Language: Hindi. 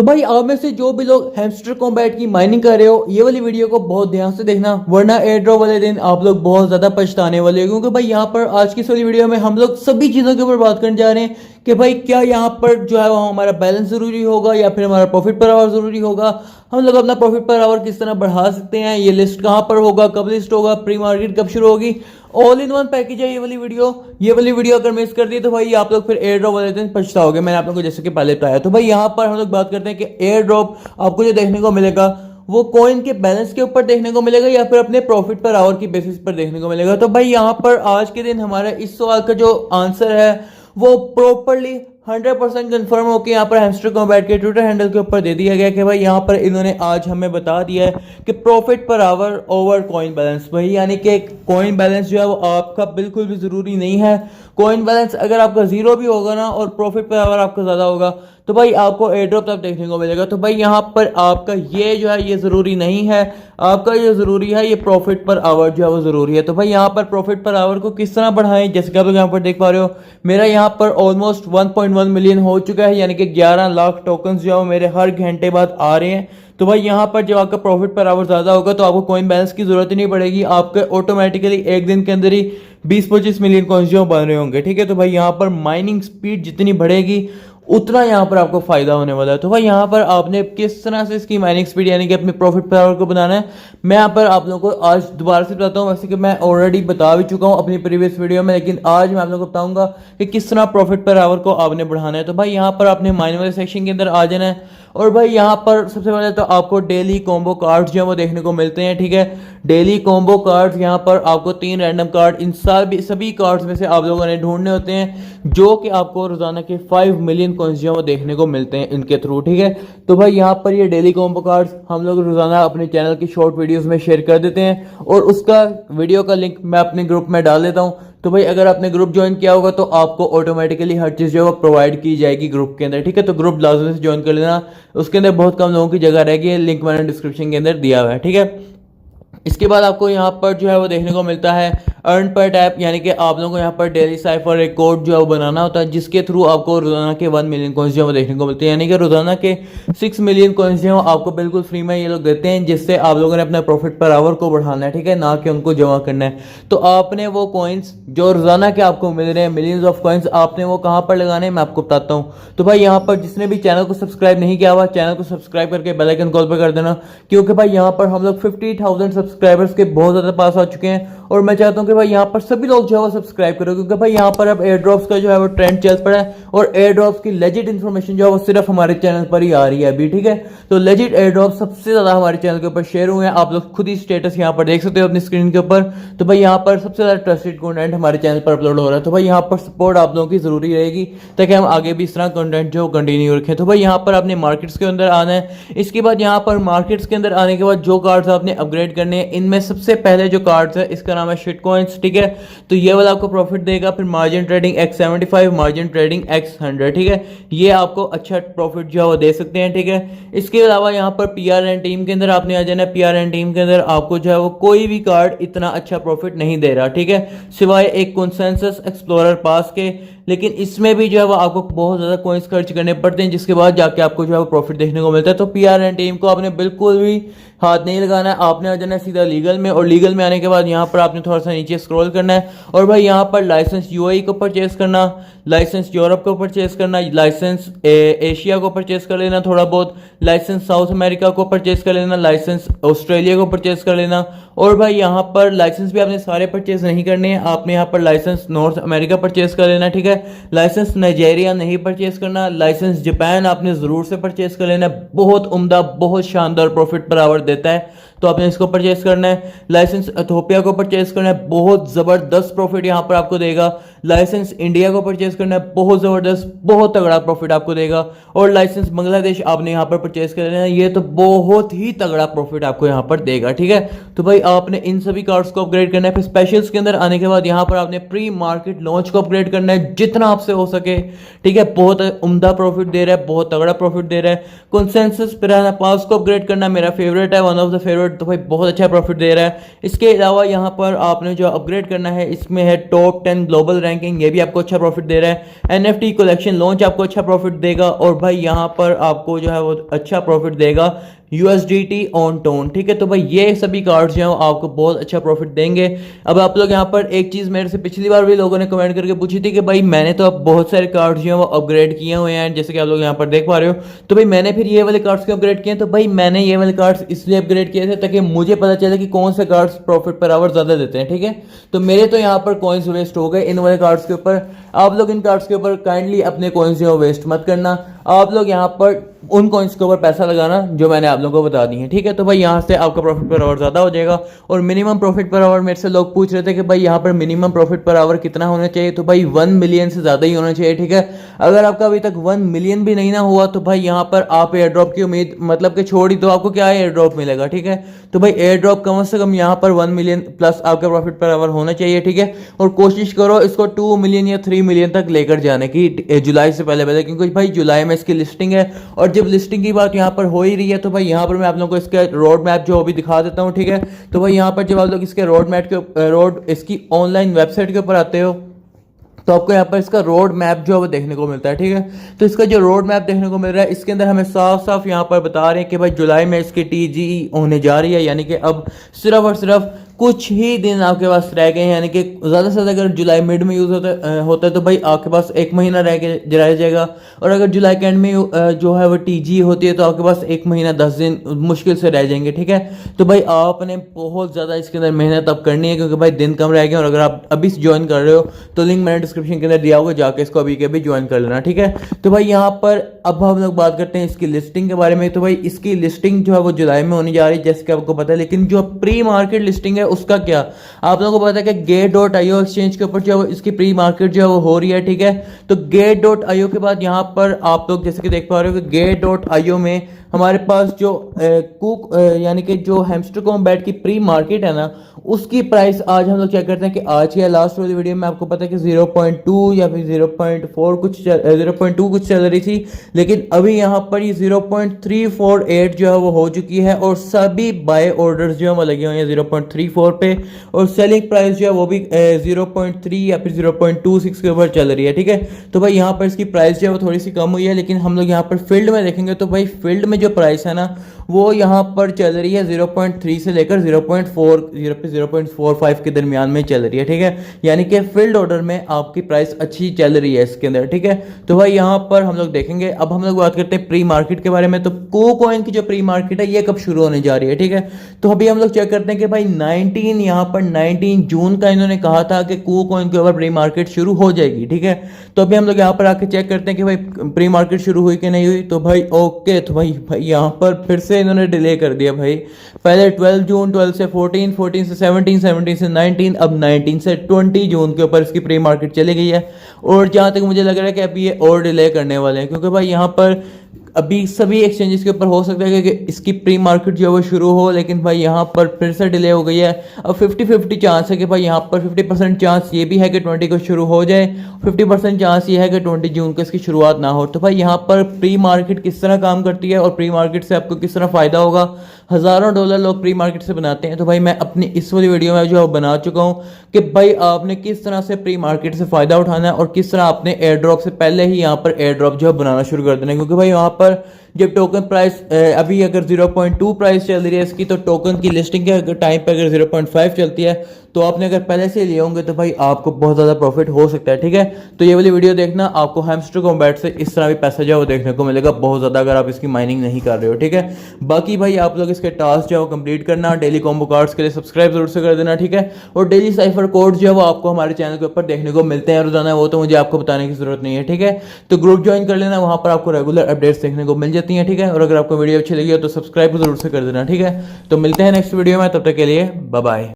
तो भाई आप में से जो भी लोग हैमस्टर कॉम्बैट की माइनिंग कर रहे हो, ये वाली वीडियो को बहुत ध्यान से देखना, वरना एयर ड्रॉप वाले दिन आप लोग बहुत ज़्यादा पछताने वाले हो। क्योंकि भाई यहाँ पर आज की इस वाली वीडियो में हम लोग सभी चीज़ों के ऊपर बात करने जा रहे हैं कि भाई क्या यहाँ पर जो है वो हमारा बैलेंस ज़रूरी होगा या फिर हमारा प्रॉफिट पर आवर ज़रूरी होगा, हम लोग अपना प्रॉफिट पर आवर किस तरह बढ़ा सकते हैं, ये लिस्ट कहाँ पर होगा, कब लिस्ट होगा, प्री मार्केट कब शुरू होगी, ऑल इन वन पैकेज है ये वाली वीडियो अगर मिस कर दी तो भाई आप लोग फिर एयर ड्रॉप वाले दिन पछताओगे। मैंने आप लोगों को जैसे कि पहले बताया। तो भाई यहाँ पर हम लोग बात करते हैं कि एयर ड्रॉप आपको जो देखने को मिलेगा वो कॉइन के बैलेंस के ऊपर देखने को मिलेगा या फिर अपने प्रॉफिट पर आवर की बेसिस पर देखने को मिलेगा। तो भाई यहाँ पर आज के दिन हमारा इस सवाल का जो आंसर है वो प्रॉपरली 100% कन्फर्म होकर यहाँ पर हैमस्टर कॉम्बैट के ट्विटर हैंडल के ऊपर दे दिया गया कि भाई यहाँ पर इन्होंने आज हमें बता दिया है कि profit per hour over coin balance. भाई यानी कि कॉइन बैलेंस जो है वो आपका बिल्कुल भी ज़रूरी नहीं है। कॉइन बैलेंस अगर आपका जीरो भी होगा ना और प्रॉफिट पर आवर आपका ज़्यादा होगा तो भाई आपको एयर ड्रॉप तब देखने को मिलेगा। तो भाई यहाँ पर आपका ये जो है ये ज़रूरी नहीं है, आपका ये ज़रूरी है ये प्रॉफिट पर आवर जो है वो ज़रूरी है। तो भाई यहाँ पर प्रॉफिट पर आवर को किस तरह बढ़ाएं, जैसे कि आप लोग यहाँ पर देख पा रहे हो मेरा यहाँ पर ऑलमोस्ट 1.1 मिलियन हो चुका है, यानी कि 11 लाख टोकन जो है मेरे हर घंटे बाद आ रहे हैं। तो भाई यहाँ पर जब आपका प्रॉफिट पर आवर ज़्यादा होगा तो आपको कॉइन बैलेंस की ज़रूरत ही नहीं पड़ेगी, आपके ऑटोमेटिकली एक दिन के अंदर ही 20-25 मिलियन कॉइन्स जो बन रहे होंगे। ठीक है, तो भाई यहाँ पर माइनिंग स्पीड जितनी बढ़ेगी उतना यहाँ पर आपको फायदा होने वाला है। तो भाई यहाँ पर आपने किस तरह से इसकी माइनिंग स्पीड यानी कि अपने प्रॉफिट पर आवर को बनाना है, मैं यहाँ पर आप लोगों को आज दोबारा से बताता हूँ। वैसे कि मैं ऑलरेडी बता भी चुका हूँ अपनी प्रीवियस वीडियो में, लेकिन आज मैं आप लोगों को बताऊंगा कि किस तरह प्रॉफिट पर आवर को आपने बढ़ाना है। तो भाई यहाँ पर आपने माइन वाले सेक्शन के अंदर आ जाना है और भाई यहाँ पर सबसे पहले तो आपको डेली कॉम्बो कार्ड्स जो है वो देखने को मिलते हैं। ठीक है, डेली कॉम्बो कार्ड्स यहाँ पर आपको 3 रैंडम कार्ड इन सभी कार्ड्स में से आप लोगों ने ढूंढने होते हैं जो कि आपको रोजाना के 5 मिलियन कॉइन्स जो है वो देखने को मिलते हैं इनके थ्रू। ठीक है, तो भाई यहाँ पर ये डेली कॉम्बो कार्ड्स हम लोग रोजाना अपने चैनल की शॉर्ट वीडियोस में शेयर कर देते हैं और उसका वीडियो का लिंक मैं अपने ग्रुप में डाल देता हूँ। तो भाई अगर आपने ग्रुप ज्वाइन किया होगा तो आपको ऑटोमेटिकली हर चीज़ जो है वो प्रोवाइड की जाएगी ग्रुप के अंदर। ठीक है, तो ग्रुप लाजमी से ज्वाइन कर लेना, उसके अंदर बहुत कम लोगों की जगह रहेगी, लिंक मैंने डिस्क्रिप्शन के अंदर दिया हुआ है। ठीक है, इसके बाद आपको यहाँ पर जो है वो देखने को मिलता है अर्न पर टैप, यानी कि आप लोगों को यहाँ पर डेली साइफर एक कोड जो है वो बनाना होता है जिसके थ्रू आपको रोजाना के 1 मिलियन कॉइन्स जो है वो देखने को मिलते हैं, यानी कि रोजाना के 6 मिलियन कॉइन्स जो है आपको बिल्कुल फ्री में ये लोग देते हैं, जिससे आप लोगों ने अपना प्रॉफिट पर आवर को बढ़ाना है। ठीक है, ना कि उनको जमा करना है। तो आपने वो कॉइन्स जो रोजाना के आपको मिल रहे हैं मिलियंस ऑफ कॉइन्स, आपने वो कहाँ पर लगाने हैं मैं आपको बताता हूँ। तो भाई यहाँ पर जिसने भी चैनल को सब्सक्राइब नहीं किया हुआ चैनल को सब्सक्राइब करके बेल आइकन कॉल पर कर देना, क्योंकि भाई यहाँ पर हम लोग 50,000 सब्सक्राइबर्स के बहुत ज़्यादा पास आ चुके हैं और मैं चाहता हूँ कि भाई यहाँ पर सभी लोग जो है वो सब्सक्राइब करो, क्योंकि भाई यहाँ पर अब एयर ड्रॉप्स का जो है वो ट्रेंड चल पड़ा है और एयर ड्रॉप्स की लेजिट इन्फॉर्मेशन जो है वो सिर्फ हमारे चैनल पर ही आ रही है अभी। ठीक है, तो लेजिट एयर ड्रॉप सबसे ज़्यादा हमारे चैनल के ऊपर शेयर हुए हैं, आप लोग खुद ही स्टेटस यहाँ पर देख सकते हो अपनी स्क्रीन के ऊपर। तो भाई यहाँ पर सबसे ज़्यादा ट्रस्टेड कंटेंट हमारे चैनल पर अपलोड हो रहा है। तो भाई यहाँ पर सपोर्ट आप लोगों की ज़रूरी रहेगी ताकि हम आगे भी इस तरह कंटेंट जो कंटिन्यू रखें। तो भाई यहाँ पर आपने मार्केट्स के अंदर आना है। इसके बाद यहाँ पर मार्केट्स के अंदर आने के बाद जो कार्ड्स आपने अपग्रेड करने हैं, इनमें सबसे पहले जो कार्ड्स है इसका नाम है शिट कॉइन्स। ठीक है, तो ये वाला आपको प्रॉफिट देगा। फिर margin trading X75, margin trading X100। ठीक है, ये आपको अच्छा प्रॉफिट जो है वो दे सकते हैं। ठीक है, इसके अलावा यहाँ पर PRN टीम के अंदर आपने आ जाना है। PRN टीम के अंदर आपको जो है वो कोई भी कार्ड इतना अच्छा प्रॉफिट नहीं दे रहा। ठीक है, सिवाय एक कंसेंसस एक्सप्लोरर पास के, लेकिन इसमें भी जो है वो आपको बहुत ज़्यादा कॉइन्स खर्च करने पड़ते हैं जिसके बाद जाके आपको जो है वो प्रॉफिट देखने को मिलता है। तो PRN टीम को आपने बिल्कुल भी हाथ नहीं लगाना है, आपने आ जाना है सीधा लीगल में और लीगल में आने के बाद यहाँ पर आपने थोड़ा सा नीचे स्क्रॉल करना है और भाई यहाँ पर लाइसेंस UAE को परचेज करना, लाइसेंस यूरोप को परचेज करना, लाइसेंस एशिया को परचेज कर लेना, थोड़ा बहुत लाइसेंस साउथ अमेरिका को परचेज कर लेना, लाइसेंस ऑस्ट्रेलिया को परचेज कर लेना और भाई यहाँ पर लाइसेंस भी आपने सारे परचेज नहीं करने हैं, आपने यहाँ पर लाइसेंस नॉर्थ अमेरिका परचेज कर लेना। ठीक है, लाइसेंस नाइजीरिया नहीं परचेज करना, लाइसेंस जापान आपने ज़रूर से परचेज कर लेना, बहुत उम्दा बहुत शानदार प्रॉफिट पर आवर देता है तो आपने इसको परचेज करना है। लाइसेंस इथोपिया को परचेज करना है, बहुत ज़बरदस्त प्रॉफिट यहाँ पर आपको देगा। लाइसेंस इंडिया को परचेज करना है, बहुत ज़बरदस्त बहुत तगड़ा प्रॉफिट आपको देगा। और लाइसेंस बांग्लादेश आपने यहाँ पर परचेज कर लेना है, ये तो बहुत ही तगड़ा प्रॉफिट आपको यहाँ पर देगा। ठीक है, तो भाई आपने इन सभी कार्ड्स को अपग्रेड करना है। फिर स्पेशल्स के अंदर आने के बाद यहाँ पर आपने प्री मार्केट लॉन्च को अपग्रेड करना है जितना आपसे हो सके। ठीक है, बहुत उम्दा प्रॉफिट दे रहा है, बहुत तगड़ा प्रॉफिट दे रहा है। कंसेंसस पिराना पास को अपग्रेड करना मेरा फेवरेट है, वन ऑफ द फेवरेट तो भाई बहुत अच्छा प्रॉफिट दे रहा है। इसके अलावा यहाँ पर आपने जो अपग्रेड करना है इसमें है टॉप 10 ग्लोबल रैंकिंग, ये भी आपको अच्छा प्रॉफिट दे रहा है। NFT कलेक्शन लॉन्च आपको अच्छा प्रॉफिट देगा, और भाई यहाँ पर आपको जो है वो अच्छा प्रॉफिट देगा USDT ऑन टोन, ठीक है। तो भाई ये सभी कार्ड्स जो हैं आपको बहुत अच्छा प्रॉफिट देंगे। अब आप लोग यहाँ पर एक चीज़ मेरे से पिछली बार भी लोगों ने कमेंट करके पूछी थी कि भाई मैंने तो अब बहुत सारे कार्ड्स जो हैं वो अपग्रेड किए हुए हैं, जैसे कि आप लोग यहाँ पर देख पा रहे हो। तो भाई मैंने फिर ये वाले कार्ड्स क्यों अपग्रेड किए? तो भाई मैंने ये वाले कार्ड्स इसलिए अपग्रेड किए थे ताकि मुझे पता चले कि कौन से कार्ड्स प्रॉफिट पर आवर ज़्यादा देते हैं, ठीक है। तो मेरे तो यहाँ पर कॉइन्स वेस्ट हो गए इन वाले कार्ड्स के ऊपर। आप लोग इन कार्ड्स के ऊपर काइंडली अपने कॉइन्स जो वेस्ट मत करना। आप लोग यहाँ पर उन कॉइन्स के ऊपर पैसा लगाना जो मैंने आप लोगों को बता दी है, ठीक है। तो भाई यहाँ से आपका प्रॉफिट पर आवर ज़्यादा हो जाएगा। और मिनिमम प्रॉफिट पर आवर मेरे से लोग पूछ रहे थे कि भाई यहाँ पर मिनिमम प्रॉफिट पर आवर कितना होना चाहिए? तो भाई 1 मिलियन से ज़्यादा ही होना चाहिए, ठीक है। अगर आपका अभी तक 1 मिलियन भी नहीं ना हुआ तो भाई यहाँ पर आप एयर ड्रॉप की उम्मीद मतलब कि छोड़ ही दो, आपको क्या है एयर ड्रॉप मिलेगा, ठीक है। तो भाई एयर ड्रॉप कम से कम यहाँ पर 1 मिलियन प्लस आपका प्रॉफिट पर आवर होना चाहिए, ठीक है। और कोशिश करो इसको 2 मिलियन या 3 मिलियन तक लेकर जाने की जुलाई से पहले पहले, क्योंकि भाई जुलाई में इसकी लिस्टिंग है। और जब लिस्टिंग की बात यहाँ पर हो ही रही है तो भाई यहाँ पर मैं आप लोगों को इसका रोड मैप जो अभी दिखा देता हूँ, ठीक है। तो भाई यहाँ पर जब आप लोग इसके रोड इसकी ऑनलाइन वेबसाइट के ऊपर आते हो तो आपको यहाँ पर इसका रोड मैप जो है वो देखने को मिलता है, ठीक है। तो इसका जो रोड मैप देखने को मिल रहा है इसके अंदर हमें साफ साफ यहाँ पर बता रहे हैं कि भाई जुलाई में इसकी TGE होने जा रही है, यानी कि अब सिर्फ और सिर्फ कुछ ही दिन आपके पास रह गए हैं। यानी कि ज़्यादा से ज़्यादा अगर जुलाई मिड में यूज़ होता है तो भाई आपके पास 1 महीना रह जाएगा। और अगर जुलाई के एंड में जो है वो TGE होती है तो आपके पास 1 महीना 10 दिन मुश्किल से रह जाएंगे, ठीक है। तो भाई आपने बहुत ज़्यादा इसके अंदर मेहनत अब करनी है, क्योंकि भाई दिन कम रह गए। और अगर आप अभी ज्वाइन कर रहे हो तो लिंक मैंने डिस्क्रिप्शन के अंदर दिया होगा, जाके इसको अभी के अभी ज्वाइन कर लेना, ठीक है। तो भाई यहाँ पर अब हम लोग बात करते हैं इसकी लिस्टिंग के बारे में। तो भाई इसकी लिस्टिंग जो है वो जुलाई में होने जा रही है, जैसे कि आपको पता है। लेकिन जो प्री मार्केट लिस्टिंग है उसका क्या? आप लोगों को पता है कि Gate.io एक्सचेंज के ऊपर जो इसकी प्री मार्केट जो है वो हो रही है, ठीक है। तो Gate.io के बाद यहाँ पर आप लोग जैसे कि देख पा रहे हो कि Gate.io में हमारे पास जो यानी कि जो हैमस्टर कॉम्बैट की प्री मार्केट है ना, उसकी प्राइस आज हम लोग चेक करते हैं कि आज की लास्ट वाली वीडियो में आपको पता है कि 0.2 या फिर 0.4 कुछ 0.2 कुछ चल रही थी। लेकिन अभी यहाँ पर ये 0.348 जो है वो हो चुकी है, और सभी बाय ऑर्डर्स जो है वो लगे हुए हैं 0.34 पे। और सेलिंग प्राइस जो है वो भी 0.3 या फिर 0.26 के ऊपर चल रही है, ठीक है। तो भाई यहाँ पर इसकी प्राइस जो है वो थोड़ी सी कम हुई है। लेकिन हम लोग यहाँ पर फील्ड में देखेंगे तो भाई फील्ड में जो प्राइस है ना वो यहाँ पर चल रही है 0.3 से लेकर 0.45 के दरमियान में चल रही है, ठीक है। यानी कि फील्ड ऑर्डर में आपकी प्राइस अच्छी चल रही है इसके अंदर, ठीक है। तो भाई यहाँ पर हम लोग देखेंगे। अब हम लोग बात करते हैं प्री मार्केट के बारे में। तो KuCoin की जो प्री मार्केट है ये कब शुरू होने जा रही है, ठीक है। तो अभी हम लोग चेक करते हैं कि भाई 19 जून का इन्होंने कहा था कि KuCoin के ऊपर प्री मार्केट शुरू हो जाएगी, ठीक है। तो अभी हम लोग यहाँ पर आके चेक करते हैं कि भाई प्री मार्केट शुरू हुई कि नहीं हुई। तो भाई ओके, तो भाई यहाँ पर फिर से इन्होंने डिले कर दिया भाई। पहले 12 जून, 12 से 14, 14 से 17, 17 से 19, अब 19 से 20 जून के ऊपर इसकी प्री मार्केट चली गई है। और जहाँ तक मुझे लग रहा है कि अभी ये और डिले करने वाले हैं, क्योंकि भाई यहाँ पर अभी सभी एक्सचेंजेस के ऊपर हो सकता है कि इसकी प्री मार्केट जो है वो शुरू हो, लेकिन भाई यहाँ पर फिर से डिले हो गई है। अब 50-50 चांस है कि भाई यहाँ पर 50% चांस ये भी है कि 20 को शुरू हो जाए, 50% चांस ये है कि 20 जून को इसकी शुरुआत ना हो। तो भाई यहाँ पर प्री मार्केट किस तरह काम करती है और प्री मार्केट से आपको किस तरह फ़ायदा होगा। हज़ारों डॉलर लोग प्री मार्केट से बनाते हैं। तो भाई मैं अपनी इस वाली वीडियो में जो है बना चुका हूँ कि भाई आपने किस तरह से प्री मार्केट से फ़ायदा उठाना है और किस तरह आपने एयर ड्रॉप से पहले ही यहाँ पर एयर ड्रॉप जो है बनाना शुरू कर देना है। क्योंकि भाई वहाँ पर जब टोकन प्राइस अभी अगर 0.2 प्राइस चल रही है इसकी, तो टोकन की लिस्टिंग के टाइम पे अगर 0.5 चलती है तो आपने अगर पहले से लिए होंगे तो भाई आपको बहुत ज़्यादा प्रॉफिट हो सकता है, ठीक है। तो ये वाली वीडियो देखना, आपको हैमस्टर कॉम्बैट से इस तरह भी पैसा जो है वो देखने को मिलेगा बहुत ज़्यादा, अगर आप इसकी माइनिंग नहीं कर रहे हो, ठीक है। बाकी भाई आप लोग इसके टास्क जो है वो कंप्लीट करना, डेली कॉम्बो कार्ड्स के लिए सब्सक्राइब जरूर से कर देना, ठीक है। और डेली साइफर कोड जो है वो आपको हमारे चैनल के ऊपर देखने को मिलते हैं रोजाना, वो तो मुझे आपको बताने की जरूरत नहीं है, ठीक है। तो ग्रुप ज्वाइन कर लेना, वहाँ पर आपको रेगुलर अपडेट्स देखने को मिल जाती हैं, ठीक है। और अगर आपको वीडियो अच्छी लगी हो तो सब्सक्राइब जरूर से कर देना, ठीक है। तो मिलते हैं नेक्स्ट वीडियो में, तब तक के लिए बाय बाय।